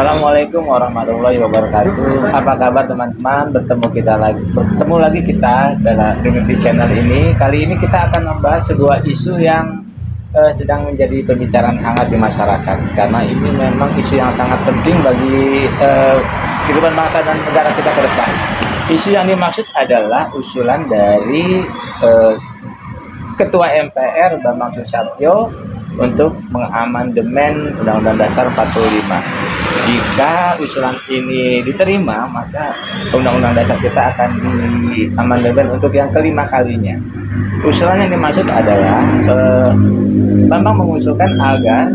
Assalamualaikum warahmatullahi wabarakatuh. Apa kabar teman-teman? Bertemu lagi kita di channel ini. Kali ini kita akan membahas sebuah isu yang sedang menjadi pembicaraan hangat di masyarakat. Karena ini memang isu yang sangat penting bagi kehidupan bangsa dan negara kita ke depan. Isu yang dimaksud adalah usulan dari Ketua MPR Bambang Susatyo untuk mengamandemen Undang-Undang Dasar 45. Jika usulan ini diterima, maka Undang-Undang Dasar kita akan diamandemen untuk yang kelima kalinya. Usulan yang dimaksud adalah Bambang mengusulkan agar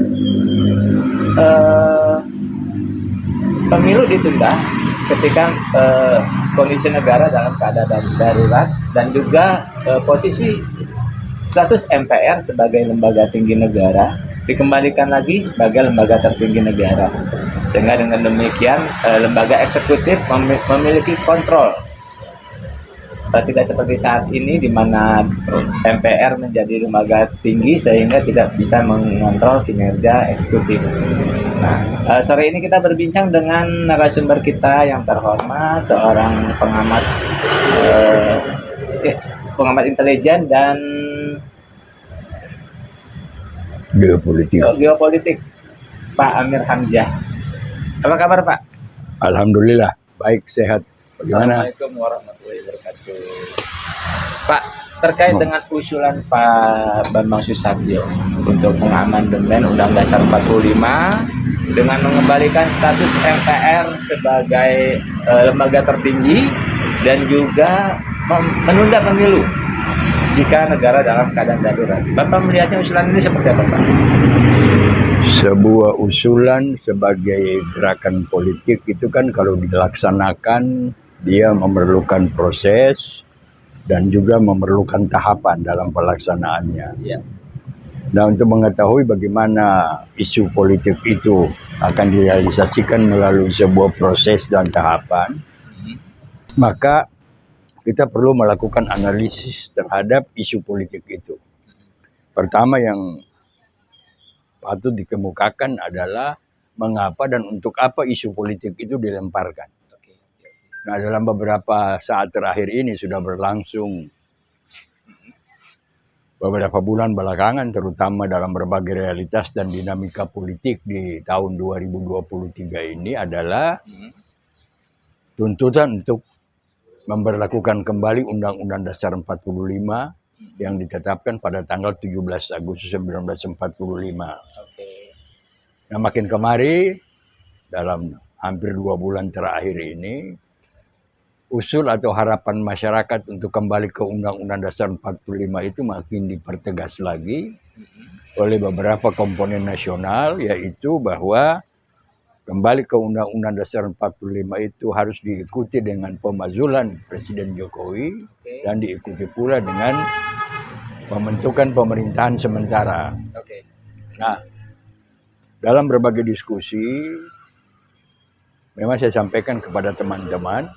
pemilu ditunda ketika kondisi negara dalam keadaan darurat dan juga posisi status MPR sebagai lembaga tinggi negara dikembalikan lagi sebagai lembaga tertinggi negara, sehingga dengan demikian lembaga eksekutif memiliki kontrol, tidak seperti saat ini di mana MPR menjadi lembaga tinggi sehingga tidak bisa mengontrol kinerja eksekutif. Nah, sore ini kita berbincang dengan narasumber kita yang terhormat, seorang pengamat intelijen dan geopolitik, Pak Amir Hamzah. Apa kabar, Pak? Alhamdulillah, baik, sehat. Bagaimana? Assalamualaikum warahmatullahi wabarakatuh. Pak, terkait dengan usulan Pak Bambang Susatyo untuk mengamandemen Undang-Undang Dasar 45 dengan mengembalikan status MPR sebagai lembaga tertinggi dan juga menunda pemilu jika negara dalam keadaan darurat. Bapak melihatnya usulan ini seperti apa, Pak? Sebuah usulan sebagai gerakan politik itu kan kalau dilaksanakan dia memerlukan proses dan juga memerlukan tahapan dalam pelaksanaannya. Ya. Nah, untuk mengetahui bagaimana isu politik itu akan direalisasikan melalui sebuah proses dan tahapan, maka kita perlu melakukan analisis terhadap isu politik itu. Pertama yang patut dikemukakan adalah mengapa dan untuk apa isu politik itu dilemparkan. Nah, dalam beberapa saat terakhir ini sudah berlangsung beberapa bulan belakangan, terutama dalam berbagai realitas dan dinamika politik di tahun 2023 ini adalah tuntutan untuk memberlakukan kembali Undang-Undang Dasar 45 yang ditetapkan pada tanggal 17 Agustus 1945. Nah, makin kemari dalam hampir 2 bulan terakhir ini, usul atau harapan masyarakat untuk kembali ke Undang-Undang Dasar 45 itu makin dipertegas lagi oleh beberapa komponen nasional, yaitu bahwa kembali ke Undang-Undang Dasar 45 itu harus diikuti dengan pemazulan Presiden Jokowi dan diikuti pula dengan pembentukan pemerintahan sementara. Nah, dalam berbagai diskusi memang saya sampaikan kepada teman-teman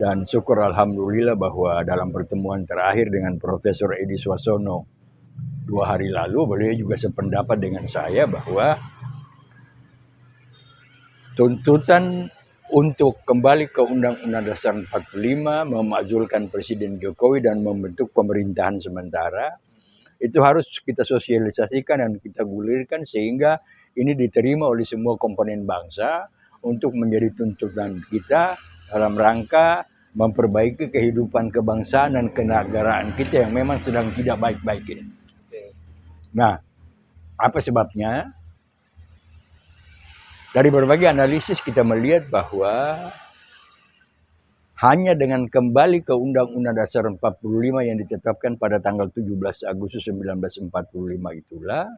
dan syukur alhamdulillah bahwa dalam pertemuan terakhir dengan Profesor Edi Swasono 2 hari lalu, beliau juga sependapat dengan saya bahwa tuntutan untuk kembali ke Undang-Undang Dasar 45, memakzulkan Presiden Jokowi dan membentuk pemerintahan sementara, itu harus kita sosialisasikan dan kita gulirkan sehingga ini diterima oleh semua komponen bangsa untuk menjadi tuntutan kita dalam rangka memperbaiki kehidupan kebangsaan dan kenegaraan kita yang memang sedang tidak baik-baik ini. Nah, apa sebabnya? Dari berbagai analisis kita melihat bahwa hanya dengan kembali ke Undang-Undang Dasar 45 yang ditetapkan pada tanggal 17 Agustus 1945 itulah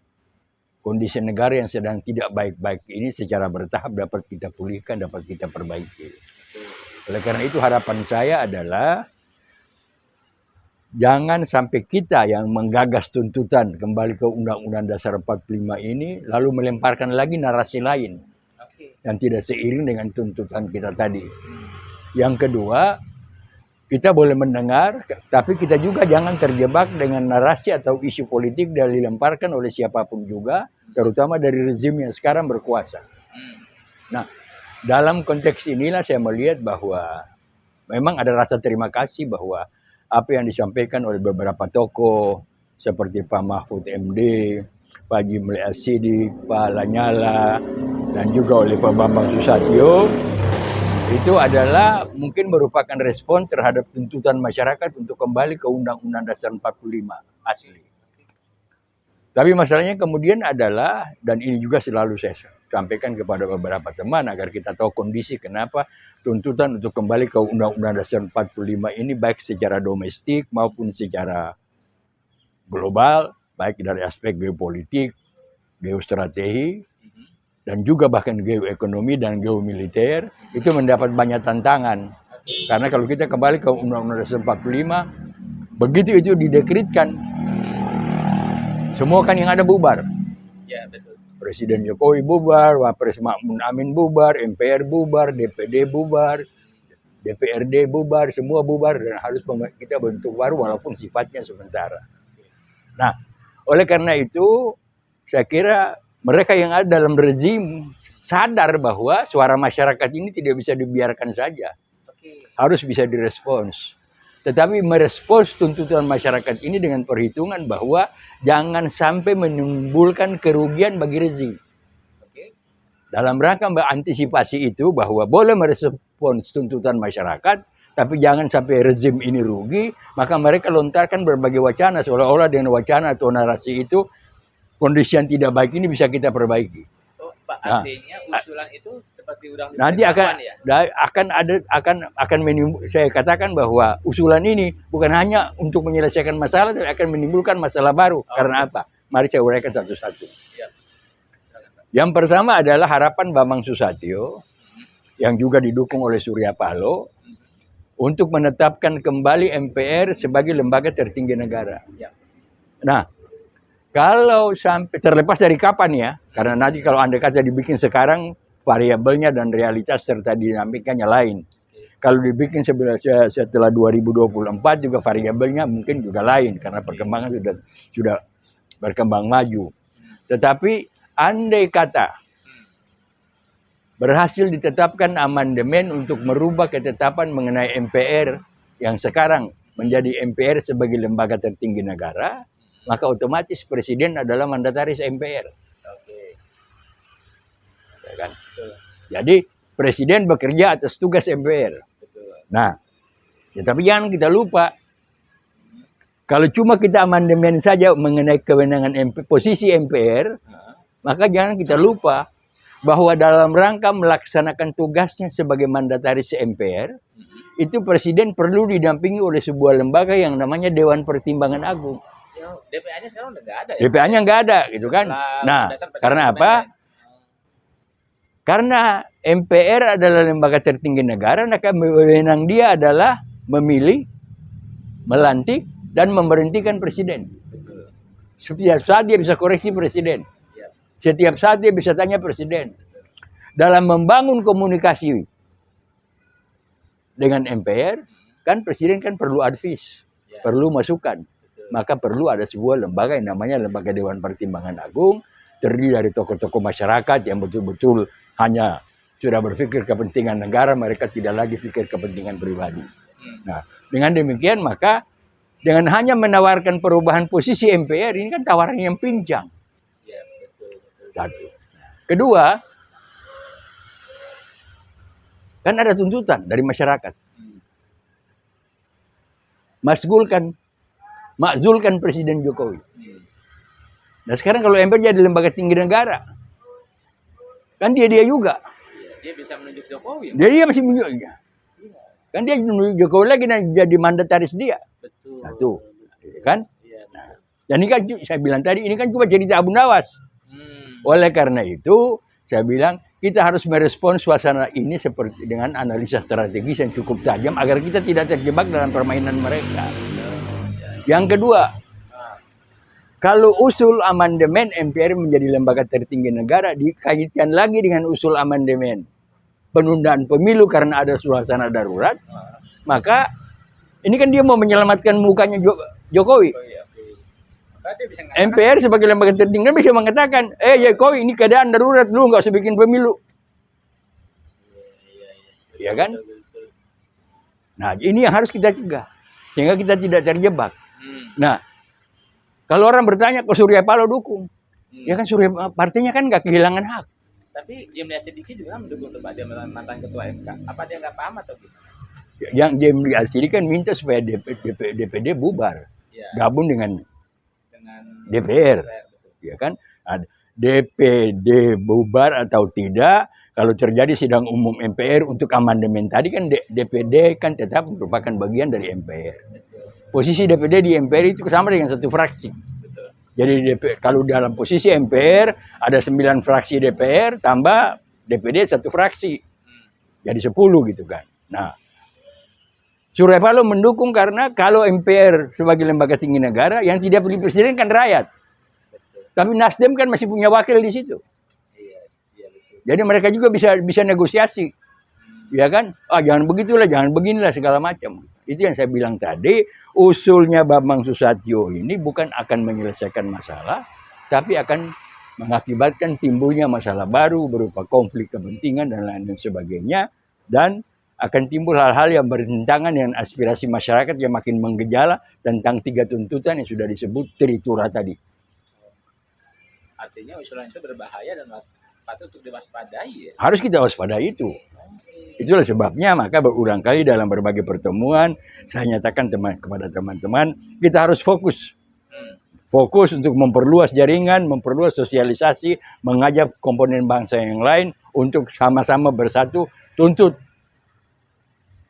kondisi negara yang sedang tidak baik-baik ini secara bertahap dapat kita pulihkan, dapat kita perbaiki. Oleh karena itu harapan saya adalah jangan sampai kita yang menggagas tuntutan kembali ke Undang-Undang Dasar 45 ini lalu melemparkan lagi narasi lain yang tidak seiring dengan tuntutan kita tadi. Yang kedua, kita boleh mendengar, tapi kita juga jangan terjebak dengan narasi atau isu politik yang dilemparkan oleh siapapun juga, terutama dari rezim yang sekarang berkuasa. Nah, dalam konteks inilah saya melihat bahwa memang ada rasa terima kasih bahwa apa yang disampaikan oleh beberapa tokoh seperti Pak Mahfud MD, Pak Jimli Asidi, Pak Lanyala, dan juga oleh Pak Bambang Susatyo, itu adalah mungkin merupakan respon terhadap tuntutan masyarakat untuk kembali ke Undang-Undang Dasar 45 asli. Tapi masalahnya kemudian adalah, dan ini juga selalu saya sampaikan kepada beberapa teman agar kita tahu kondisi kenapa tuntutan untuk kembali ke Undang-Undang Dasar 45 ini baik secara domestik maupun secara global, baik dari aspek geopolitik, geostrategi, dan juga bahkan geoekonomi dan geomiliter, itu mendapat banyak tantangan. Karena kalau kita kembali ke Undang-Undang Dasar 45, begitu itu didekretkan, semua kan yang ada bubar. Ya, betul. Presiden Jokowi bubar, Wapres Ma'mun Amin bubar, MPR bubar, DPD bubar, DPRD bubar, semua bubar dan harus kita bentuk baru walaupun sifatnya sementara. Nah, oleh karena itu saya kira mereka yang ada dalam rezim sadar bahwa suara masyarakat ini tidak bisa dibiarkan saja. Harus bisa direspons. Tetapi merespons tuntutan masyarakat ini dengan perhitungan bahwa jangan sampai menimbulkan kerugian bagi rezim. Dalam rangka mengantisipasi itu bahwa boleh merespons tuntutan masyarakat, tapi jangan sampai rezim ini rugi, maka mereka lontarkan berbagai wacana, seolah-olah dengan wacana atau narasi itu, kondisi yang tidak baik ini bisa kita perbaiki. Oh, Pak, artinya usulan itu seperti udah nanti akan menimbul, saya katakan bahwa usulan ini bukan hanya untuk menyelesaikan masalah, tapi akan menimbulkan masalah baru. Karena apa? Mari saya uraikan satu-satu. Ya. Yang pertama adalah harapan Bambang Susatyo yang juga didukung oleh Surya Paloh untuk menetapkan kembali MPR sebagai lembaga tertinggi negara. Ya. Nah, kalau sampai terlepas dari kapan ya, karena nanti kalau andai kata dibikin sekarang, variabelnya dan realitas serta dinamikanya lain. Kalau dibikin setelah 2024 juga variabelnya mungkin juga lain karena perkembangan sudah berkembang maju. Tetapi andai kata berhasil ditetapkan amandemen untuk merubah ketetapan mengenai MPR yang sekarang menjadi MPR sebagai lembaga tertinggi negara, maka otomatis presiden adalah mandataris MPR. Ya kan? Jadi presiden bekerja atas tugas MPR. Nah, ya, tapi jangan kita lupa, kalau cuma kita amandemen saja mengenai kewenangan posisi MPR, maka jangan kita lupa bahwa dalam rangka melaksanakan tugasnya sebagai mandataris MPR, itu presiden perlu didampingi oleh sebuah lembaga yang namanya Dewan Pertimbangan Agung. DPA-nya sekarang udah nggak ada. Ya? DPA-nya nggak ada, gitu kan? Nah, karena apa? Karena MPR adalah lembaga tertinggi negara, maka wewenang dia adalah memilih, melantik, dan memberhentikan presiden. Setiap saat dia bisa koreksi presiden. Setiap saat dia bisa tanya presiden. Dalam membangun komunikasi dengan MPR, kan presiden kan perlu advis, perlu masukan. Maka perlu ada sebuah lembaga yang namanya Lembaga Dewan Pertimbangan Agung, terdiri dari tokoh-tokoh masyarakat yang betul-betul hanya sudah berpikir kepentingan negara, mereka tidak lagi pikir kepentingan pribadi. Nah, dengan demikian maka dengan hanya menawarkan perubahan posisi MPR, ini kan tawaran yang pincang. Satu. Kedua, kan ada tuntutan dari masyarakat. Makzulkan Presiden Jokowi. Nah sekarang kalau MPR jadi lembaga tinggi negara, kan dia juga. Dia bisa menunjuk Jokowi. Dia masih menunjuknya. Kan dia menunjuk Jokowi lagi dan jadi mandataris dia. Betul. Satu, kan? Nah, dan ini kan saya bilang tadi, ini kan cuma cerita Abu Nawas. Oleh karena itu, saya bilang kita harus merespons suasana ini seperti dengan analisa strategis yang cukup tajam agar kita tidak terjebak dalam permainan mereka. Yang kedua, kalau usul amandemen MPR menjadi lembaga tertinggi negara dikaitkan lagi dengan usul amandemen penundaan pemilu karena ada suasana darurat, maka ini kan dia mau menyelamatkan mukanya Jokowi. MPR sebagai lembaga tertinggi bisa mengatakan, Jokowi ini keadaan darurat, lu nggak usah bikin pemilu. ya kan? Betul, betul. Nah, ini yang harus kita cegah sehingga kita tidak terjebak. Hmm. Nah, kalau orang bertanya ke Surya Paloh dukung, Hmm. ya kan partainya kan nggak kehilangan hak. Tapi Jemli Asidiki juga kan mendukung tuh Pak, dia mantan ketua MK. Apa dia nggak paham atau gimana? Yang Jemli Asili kan minta supaya DPD bubar, Ya, gabung dengan dengan DPR, betul. ya kan? DPD bubar atau tidak, kalau terjadi sidang umum MPR untuk amandemen tadi kan DPD kan tetap merupakan bagian dari MPR. Posisi DPD di MPR itu sama dengan satu fraksi. Betul. Jadi kalau dalam posisi MPR ada 9 fraksi DPR tambah DPD satu fraksi. Jadi 10 gitu kan. Nah, Surya Paloh mendukung karena kalau MPR sebagai lembaga tinggi negara yang tidak pilih presiden kan rakyat. Betul. Tapi Nasdem kan masih punya wakil di situ. Iya, iya betul. Jadi mereka juga bisa negosiasi. Ya kan? Ah, jangan begitulah, jangan beginilah segala macam. Itu yang saya bilang tadi, usulnya Bambang Susatyo ini bukan akan menyelesaikan masalah, tapi akan mengakibatkan timbulnya masalah baru berupa konflik kepentingan dan lain sebagainya, dan akan timbul hal-hal yang bertentangan dengan aspirasi masyarakat yang makin menggejala tentang 3 tuntutan yang sudah disebut Tritura tadi. Artinya usulan itu berbahaya dan patut untuk diwaspadai ya. Harus kita waspadai itu. Itulah sebabnya maka berulang kali dalam berbagai pertemuan saya nyatakan kepada teman-teman, kita harus fokus. Fokus untuk memperluas jaringan, memperluas sosialisasi, mengajak komponen bangsa yang lain untuk sama-sama bersatu tuntut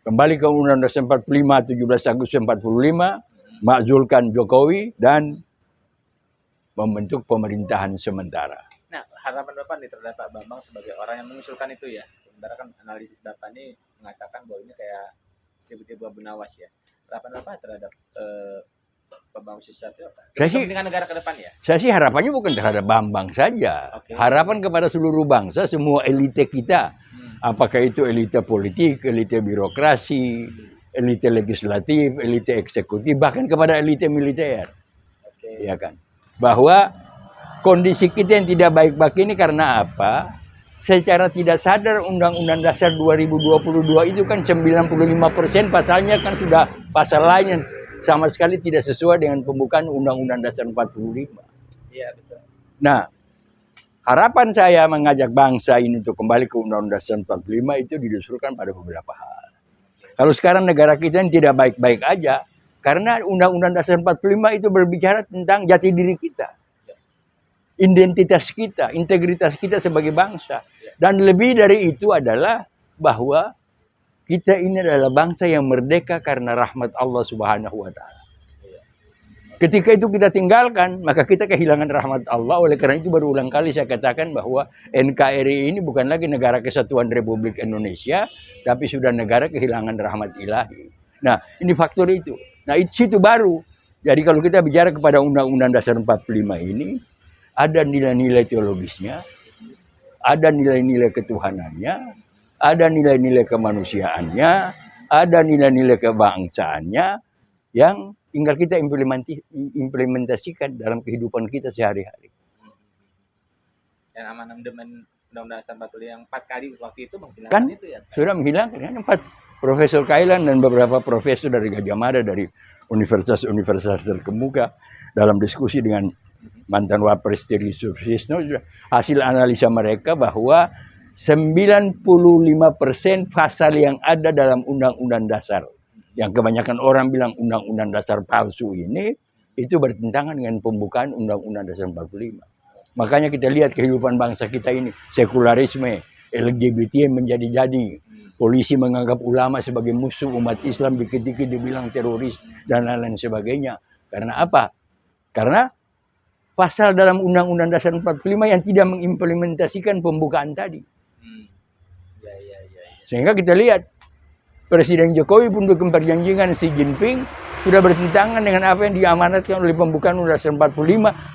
kembali ke Undang-Undang 45 17 Agustus 45, makzulkan Jokowi dan membentuk pemerintahan sementara. Nah, harapan Bapak nih terhadap Pak Bambang sebagai orang yang mengusulkan itu ya. Sementara kan analisis Bapak ini mengatakan bahwa ini kayak tiba-tiba benawas ya. Harapan Bapak terhadap Pak Bambang Susatyo apa? Kepentingan negara ke depan ya? Saya sih harapannya bukan terhadap Bambang saja. Oke. Harapan kepada seluruh bangsa, semua elite kita. Apakah itu elite politik, elite birokrasi, elite legislatif, elite eksekutif, bahkan kepada elite militer. Oke. Ya kan? Bahwa kondisi kita yang tidak baik-baik ini karena apa? Secara tidak sadar Undang-Undang Dasar 2022 itu kan 95% pasalnya kan sudah pasal lain yang sama sekali tidak sesuai dengan pembukaan Undang-Undang Dasar 45. Iya, betul. Nah, harapan saya mengajak bangsa ini untuk kembali ke Undang-Undang Dasar 45 itu didasarkan pada beberapa hal. Kalau sekarang negara kita yang tidak baik-baik aja, karena Undang-Undang Dasar 45 itu berbicara tentang jati diri kita. Identitas kita, integritas kita sebagai bangsa. Dan lebih dari itu adalah bahwa kita ini adalah bangsa yang merdeka karena rahmat Allah Subhanahu wa Ta'ala. Ketika itu kita tinggalkan, maka kita kehilangan rahmat Allah. Oleh karena itu berulang kali saya katakan bahwa NKRI ini bukan lagi negara kesatuan Republik Indonesia, tapi sudah negara kehilangan rahmat ilahi. Nah, ini faktor itu. Nah, itu baru. Jadi kalau kita bicara kepada Undang-Undang Dasar 45 ini, ada nilai-nilai teologisnya, ada nilai-nilai ketuhanannya, ada nilai-nilai kemanusiaannya, ada nilai-nilai kebangsaannya yang tinggal kita implementasikan dalam kehidupan kita sehari-hari. Yang amandemen Undang-Undang Dasar 45 yang 4 kali waktu itu menghilangkan Kan itu ya. sudah menghilangkan kan 4 Profesor Kailan dan beberapa profesor dari Gajah Mada dari universitas-universitas terkemuka dalam diskusi dengan mantan Wapres Tri Sutrisno, hasil analisa mereka bahwa 95% pasal yang ada dalam Undang-Undang Dasar, yang kebanyakan orang bilang Undang-Undang Dasar palsu ini, itu bertentangan dengan pembukaan Undang-Undang Dasar 45. Makanya kita lihat kehidupan bangsa kita ini, sekularisme, LGBT menjadi-jadi, polisi menganggap ulama sebagai musuh umat Islam, dikit-dikit dibilang teroris, dan lain-lain sebagainya. Karena apa? Karena pasal dalam Undang-Undang Dasar 45 yang tidak mengimplementasikan pembukaan tadi. Ya. Sehingga kita lihat Presiden Jokowi pun dengan perjanjian Xi Jinping sudah bertentangan dengan apa yang diamanatkan oleh pembukaan Undang-Undang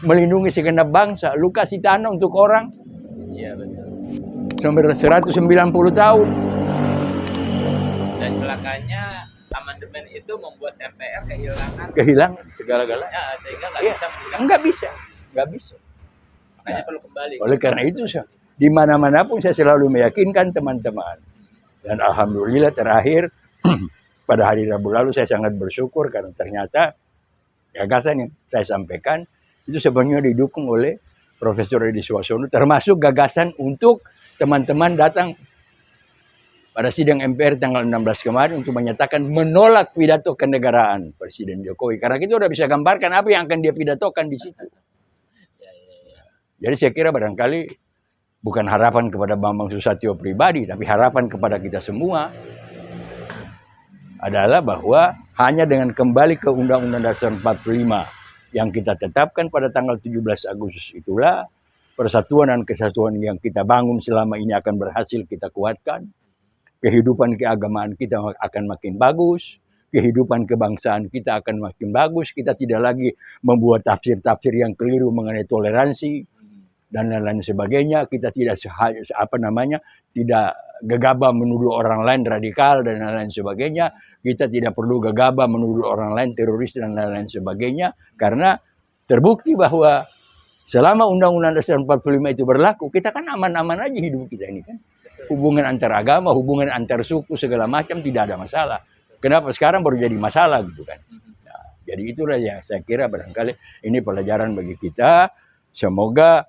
45, melindungi segenap bangsa. Lu kasih tanah untuk orang. Iya, betul. Sampai 190 tahun. Dan celakanya amandemen itu membuat MPR kehilangan segala-galanya. Ya, sehingga nggak bisa. Makanya perlu kembali. Oleh karena itu di mana-mana pun saya selalu meyakinkan teman-teman Dan alhamdulillah terakhir pada hari Rabu lalu saya sangat bersyukur karena ternyata gagasan yang saya sampaikan itu sebenarnya didukung oleh Profesor Edi Suarsono, termasuk gagasan untuk teman-teman datang pada sidang MPR tanggal 16 kemarin untuk menyatakan menolak pidato kenegaraan Presiden Jokowi. Karena kita udah bisa gambarkan apa yang akan dia pidatokan di situ. Jadi saya kira barangkali bukan harapan kepada Bambang Susatyo pribadi, tapi harapan kepada kita semua adalah bahwa hanya dengan kembali ke Undang-Undang Dasar 45 yang kita tetapkan pada tanggal 17 Agustus itulah persatuan dan kesatuan yang kita bangun selama ini akan berhasil kita kuatkan. Kehidupan keagamaan kita akan makin bagus, kehidupan kebangsaan kita akan makin bagus, kita tidak lagi membuat tafsir-tafsir yang keliru mengenai toleransi dan lain-lain sebagainya, kita tidak tidak gegabah menuduh orang lain radikal dan lain-lain sebagainya, kita tidak perlu gegabah menuduh orang lain teroris dan lain-lain sebagainya, karena terbukti bahwa selama Undang-Undang Dasar 45 itu berlaku, kita kan aman-aman aja hidup kita ini kan. Hubungan antar agama, hubungan antar suku, segala macam tidak ada masalah. Kenapa sekarang baru jadi masalah gitu kan? Nah, jadi itulah yang saya kira barangkali ini pelajaran bagi kita. Semoga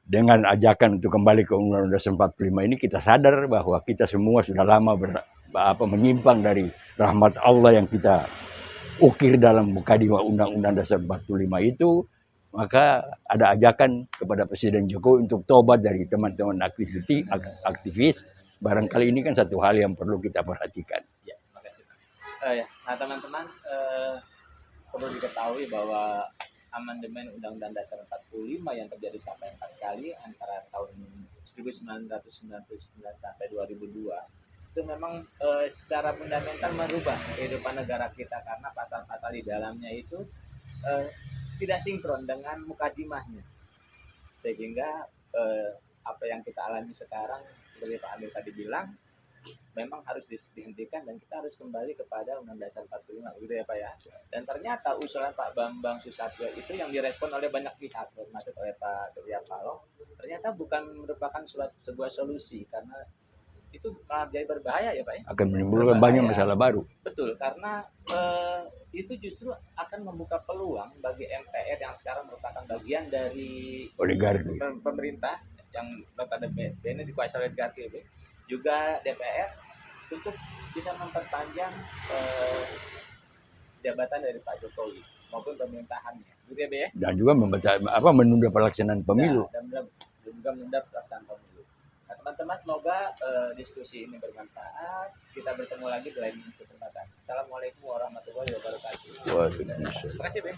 dengan ajakan untuk kembali ke Undang-Undang Dasar 45 ini kita sadar bahwa kita semua sudah lama menyimpang dari rahmat Allah yang kita ukir dalam mukadimah Undang-Undang Dasar 45 itu. Maka ada ajakan kepada Presiden Jokowi untuk tobat dari teman-teman aktivis. Barangkali ini kan satu hal yang perlu kita perhatikan. Ya, makasih. Nah teman-teman, perlu diketahui bahwa amandemen Undang-Undang Dasar 45 yang terjadi sampai 4 kali antara tahun 1999 sampai 2002 itu memang secara fundamental merubah kehidupan negara kita karena pasal-pasal di dalamnya itu tidak sinkron dengan mukadimahnya, sehingga apa yang kita alami sekarang seperti Pak Amir tadi bilang memang harus dihentikan dan kita harus kembali kepada Undang-Undang Dasar 45 gitu ya Pak ya. Dan ternyata usulan Pak Bambang Susatyo itu yang direspon oleh banyak pihak termasuk oleh Pak Surya Paloh ternyata bukan merupakan sebuah solusi karena itu malah jadi berbahaya ya Pak ya. Akan menimbulkan banyak masalah baru. Betul, karena itu justru akan membuka peluang bagi MPR yang sekarang merupakan bagian dari oligarki pemerintah yang notabene dikuasai oleh oligarki itu, juga DPR untuk bisa memperpanjang jabatan dari Pak Jokowi maupun pemerintahannya, gitu ya, Be? Dan juga menunda pelaksanaan pemilu. Ya, dan juga menunda pelaksanaan pemilu. Nah, teman-teman, semoga diskusi ini bermanfaat. Kita bertemu lagi di lain kesempatan. Assalamualaikum warahmatullahi wabarakatuh. Waalaikumsalam. Terima kasih, Be.